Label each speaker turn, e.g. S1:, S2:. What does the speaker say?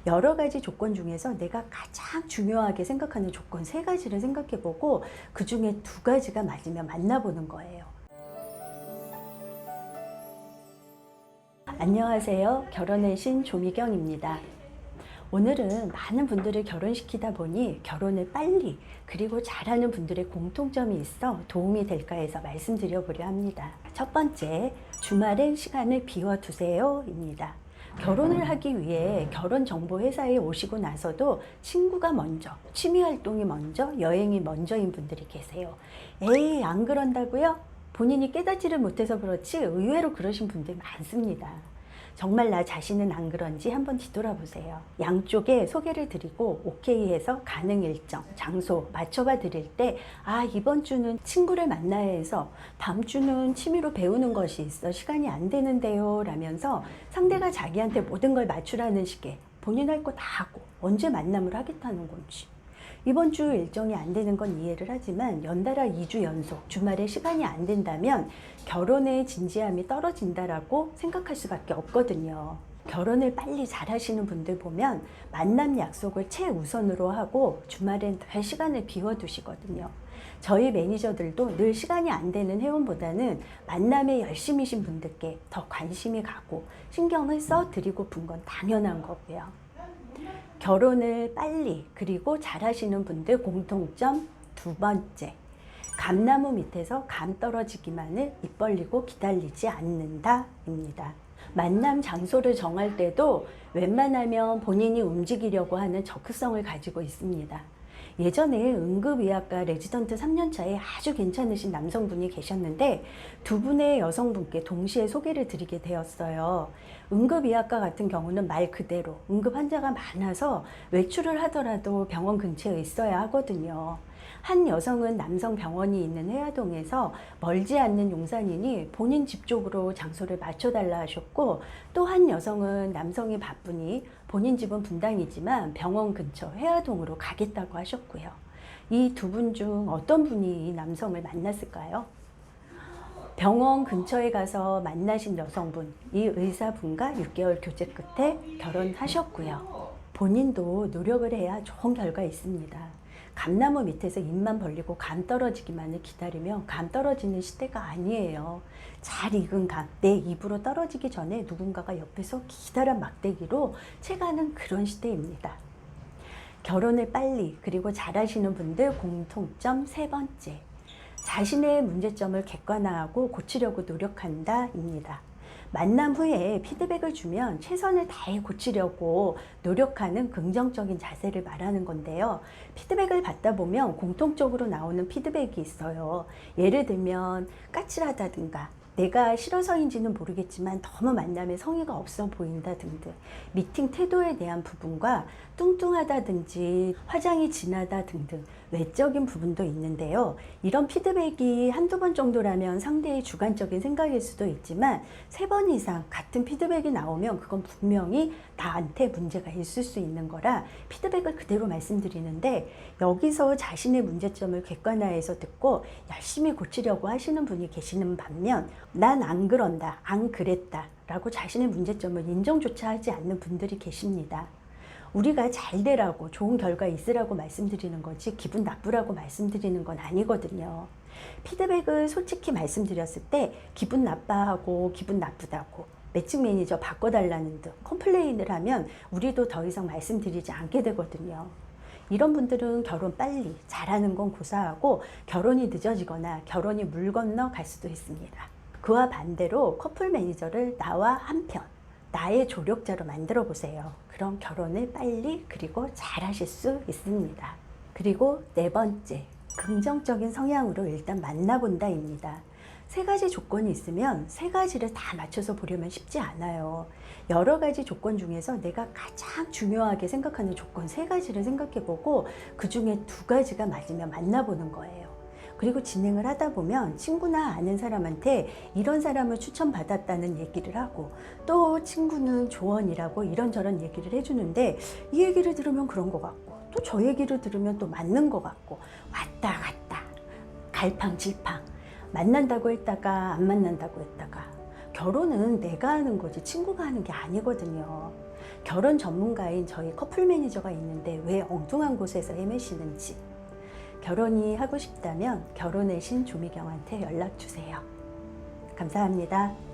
S1: 여러 가지 조건 중에서 내가 가장 중요하게 생각하는 조건 3가지를 생각해 보고 그 중에 2가지가 맞으면 만나보는 거예요. 안녕하세요. 결혼의 신 조미경입니다. 오늘은 많은 분들을 결혼시키다 보니 결혼을 빨리 그리고 잘하는 분들의 공통점이 있어 도움이 될까 해서 말씀드려 보려 합니다. 첫 번째, 주말엔 시간을 비워두세요 입니다. 결혼을 하기 위해 결혼정보회사에 오시고 나서도 친구가 먼저, 취미활동이 먼저, 여행이 먼저인 분들이 계세요. 에이, 안 그런다고요? 본인이 깨닫지를 못해서 그렇지 의외로 그러신 분들이 많습니다. 정말 나 자신은 안 그런지 한번 뒤돌아보세요. 양쪽에 소개를 드리고 오케이 해서 가능 일정, 장소 맞춰봐 드릴 때 이번 주는 친구를 만나야 해서 다음 주는 취미로 배우는 것이 있어 시간이 안 되는데요 라면서 상대가 자기한테 모든 걸 맞추라는 식의 본인 할 거 다 하고 언제 만남을 하겠다는 건지, 이번 주 일정이 안 되는 건 이해를 하지만 연달아 2주 연속 주말에 시간이 안 된다면 결혼의 진지함이 떨어진다라고 생각할 수밖에 없거든요. 결혼을 빨리 잘 하시는 분들 보면 만남 약속을 최우선으로 하고 주말엔 더 시간을 비워두시거든요. 저희 매니저들도 늘 시간이 안 되는 회원보다는 만남에 열심이신 분들께 더 관심이 가고 신경을 써드리고픈 건 당연한 거고요. 결혼을 빨리 그리고 잘하시는 분들 공통점 2번째, 감나무 밑에서 감 떨어지기만을 입 벌리고 기다리지 않는다 입니다. 만남 장소를 정할 때도 웬만하면 본인이 움직이려고 하는 적극성을 가지고 있습니다. 예전에 응급의학과 레지던트 3년차에 아주 괜찮으신 남성분이 계셨는데 2분의 여성분께 동시에 소개를 드리게 되었어요. 응급의학과 같은 경우는 말 그대로 응급 환자가 많아서 외출을 하더라도 병원 근처에 있어야 하거든요. 한 여성은 남성 병원이 있는 해화동에서 멀지 않는 용산이니 본인 집 쪽으로 장소를 맞춰달라 하셨고, 또 한 여성은 남성이 바쁘니 본인 집은 분당이지만 병원 근처 해화동으로 가겠다고 하셨고요. 이 2분 중 어떤 분이 이 남성을 만났을까요? 병원 근처에 가서 만나신 여성분, 이 의사분과 6개월 교제 끝에 결혼하셨고요. 본인도 노력을 해야 좋은 결과 있습니다. 감나무 밑에서 입만 벌리고 감 떨어지기만을 기다리면 감 떨어지는 시대가 아니에요. 잘 익은 감, 내 입으로 떨어지기 전에 누군가가 옆에서 기다란 막대기로 채가는 그런 시대입니다. 결혼을 빨리 그리고 잘하시는 분들 공통점 3번째, 자신의 문제점을 객관화하고 고치려고 노력한다 입니다. 만남 후에 피드백을 주면 최선을 다해 고치려고 노력하는 긍정적인 자세를 말하는 건데요. 피드백을 받다 보면 공통적으로 나오는 피드백이 있어요. 예를 들면 까칠하다든가 내가 싫어서인지는 모르겠지만 너무 만남에 성의가 없어 보인다 등등, 미팅 태도에 대한 부분과 뚱뚱하다든지 화장이 진하다 등등 외적인 부분도 있는데요. 이런 피드백이 1~2번 정도라면 상대의 주관적인 생각일 수도 있지만 3번 이상 같은 피드백이 나오면 그건 분명히 나한테 문제가 있을 수 있는 거라 피드백을 그대로 말씀드리는데, 여기서 자신의 문제점을 객관화해서 듣고 열심히 고치려고 하시는 분이 계시는 반면 난 안 그런다, 안 그랬다 라고 자신의 문제점을 인정조차 하지 않는 분들이 계십니다. 우리가 잘 되라고 좋은 결과 있으라고 말씀드리는 거지 기분 나쁘라고 말씀드리는 건 아니거든요. 피드백을 솔직히 말씀드렸을 때 기분 나빠하고 기분 나쁘다고 매칭 매니저 바꿔달라는 등 컴플레인을 하면 우리도 더 이상 말씀드리지 않게 되거든요. 이런 분들은 결혼 빨리 잘하는 건 고사하고 결혼이 늦어지거나 결혼이 물 건너 갈 수도 있습니다. 그와 반대로 커플 매니저를 나와 한편, 나의 조력자로 만들어 보세요. 그럼 결혼을 빨리 그리고 잘 하실 수 있습니다. 그리고 4번째, 긍정적인 성향으로 일단 만나본다 입니다. 3가지 조건이 있으면 3가지를 다 맞춰서 보려면 쉽지 않아요. 여러 가지 조건 중에서 내가 가장 중요하게 생각하는 조건 3가지를 생각해보고 그 중에 2가지가 맞으면 만나보는 거예요. 그리고 진행을 하다 보면 친구나 아는 사람한테 이런 사람을 추천받았다는 얘기를 하고, 또 친구는 조언이라고 이런저런 얘기를 해주는데 이 얘기를 들으면 그런 것 같고 또 저 얘기를 들으면 또 맞는 것 같고 왔다 갔다 갈팡질팡, 만난다고 했다가 안 만난다고 했다가. 결혼은 내가 하는 거지 친구가 하는 게 아니거든요. 결혼 전문가인 저희 커플 매니저가 있는데 왜 엉뚱한 곳에서 헤매시는지, 결혼이 하고 싶다면 결혼의 신 조미경한테 연락 주세요. 감사합니다.